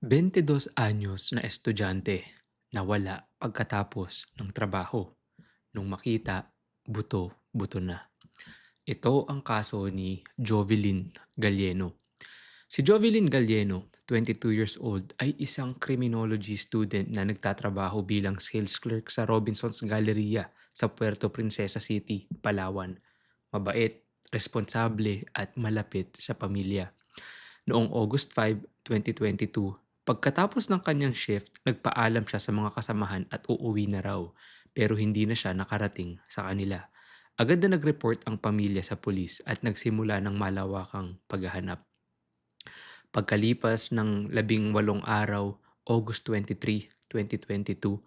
22 anyos na estudyante nawala pagkatapos ng trabaho nung makita buto-buto na. Ito ang kaso ni Jovelyn Galieno. Si Jovelyn Galieno, 22 years old, ay isang criminology student na nagtatrabaho bilang sales clerk sa Robinsons Galleria sa Puerto Princesa City, Palawan. Mabait, responsable at malapit sa pamilya. Noong August 5, 2022, pagkatapos ng kanyang shift, nagpaalam siya sa mga kasamahan at uuwi na raw, pero hindi na siya nakarating sa kanila. Agad na nag-report ang pamilya sa pulis at nagsimula ng malawakang paghahanap. Pagkalipas ng 18 araw, August 23, 2022,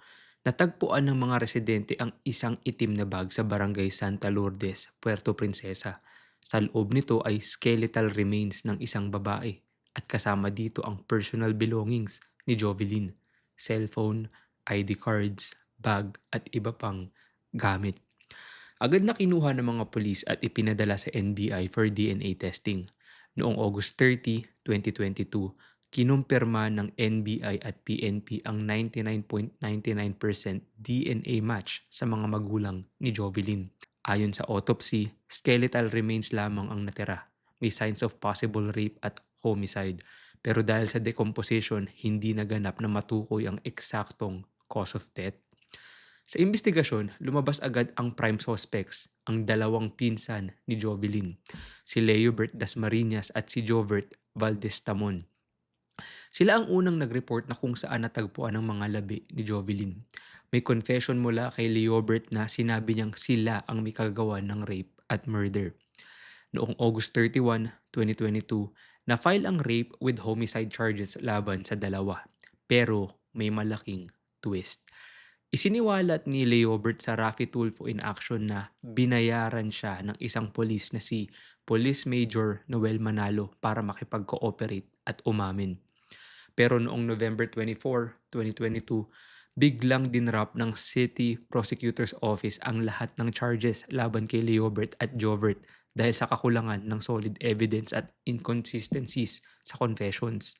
natagpuan ng mga residente ang isang itim na bag sa barangay Santa Lourdes, Puerto Princesa. Sa loob nito ay skeletal remains ng isang babae at kasama dito ang personal belongings ni Jovelyn, cellphone, ID cards, bag at iba pang gamit. Agad na kinuha ng mga pulis at ipinadala sa NBI for DNA testing. Noong August 30, 2022, kinumpirma ng NBI at PNP ang 99.99% DNA match sa mga magulang ni Jovelyn. Ayon sa autopsy, skeletal remains lamang ang natira. May signs of possible rape at homicide. Pero dahil sa decomposition, hindi naganap na matukoy ang eksaktong cause of death. Sa investigasyon, lumabas agad ang prime suspects, ang dalawang pinsan ni Jovelyn, si Leobert Dasmariñas at si Jovert Valdez Tamon. Sila ang unang nag-report na kung saan natagpuan ang mga labi ni Jovelyn. May confession mula kay Leobert na sinabi niyang sila ang may kagawa ng rape at murder. Noong August 31, 2022, na-file ang rape with homicide charges laban sa dalawa. Pero may malaking twist. Isiniwalat ni Leobert sa Raffy Tulfo in action na binayaran siya ng isang polis na si Police Major Noel Manalo para makipag-cooperate at umamin. Pero noong November 24, 2022, biglang dinrap ng City Prosecutor's Office ang lahat ng charges laban kay Leobert at Jovert dahil sa kakulangan ng solid evidence at inconsistencies sa confessions.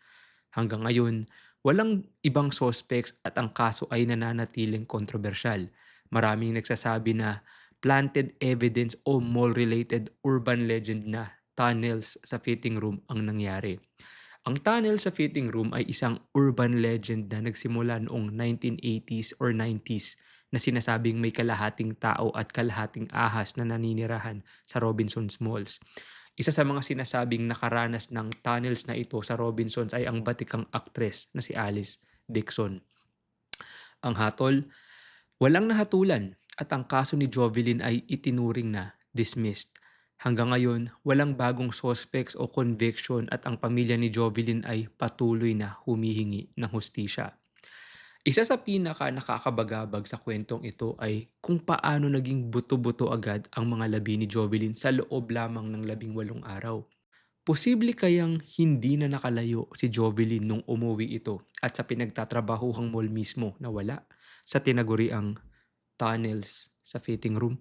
Hanggang ngayon, walang ibang suspects at ang kaso ay nananatiling kontrobersyal. Maraming nagsasabi na planted evidence o mall-related urban legend na tunnels sa fitting room ang nangyari. Ang tunnel sa fitting room ay isang urban legend na nagsimula noong 1980s or 90s na sinasabing may kalahating tao at kalahating ahas na naninirahan sa Robinsons Malls. Isa sa mga sinasabing nakaranas ng tunnels na ito sa Robinsons ay ang batikang aktres na si Alice Dixon. Ang hatol, walang nahatulan at ang kaso ni Jovelyn ay itinuring na dismissed. Hanggang ngayon, walang bagong suspects o conviction at ang pamilya ni Jovelyn ay patuloy na humihingi ng hustisya. Isa sa pinaka nakakabagabag sa kwentong ito ay kung paano naging buto-buto agad ang mga labi ni Jovelyn sa loob lamang ng 18 araw. Posible kayang hindi na nakalayo si Jovelyn nung umuwi ito at sa pinagtatrabahuhang mall mismo na wala sa tinaguriang tunnels sa fitting room?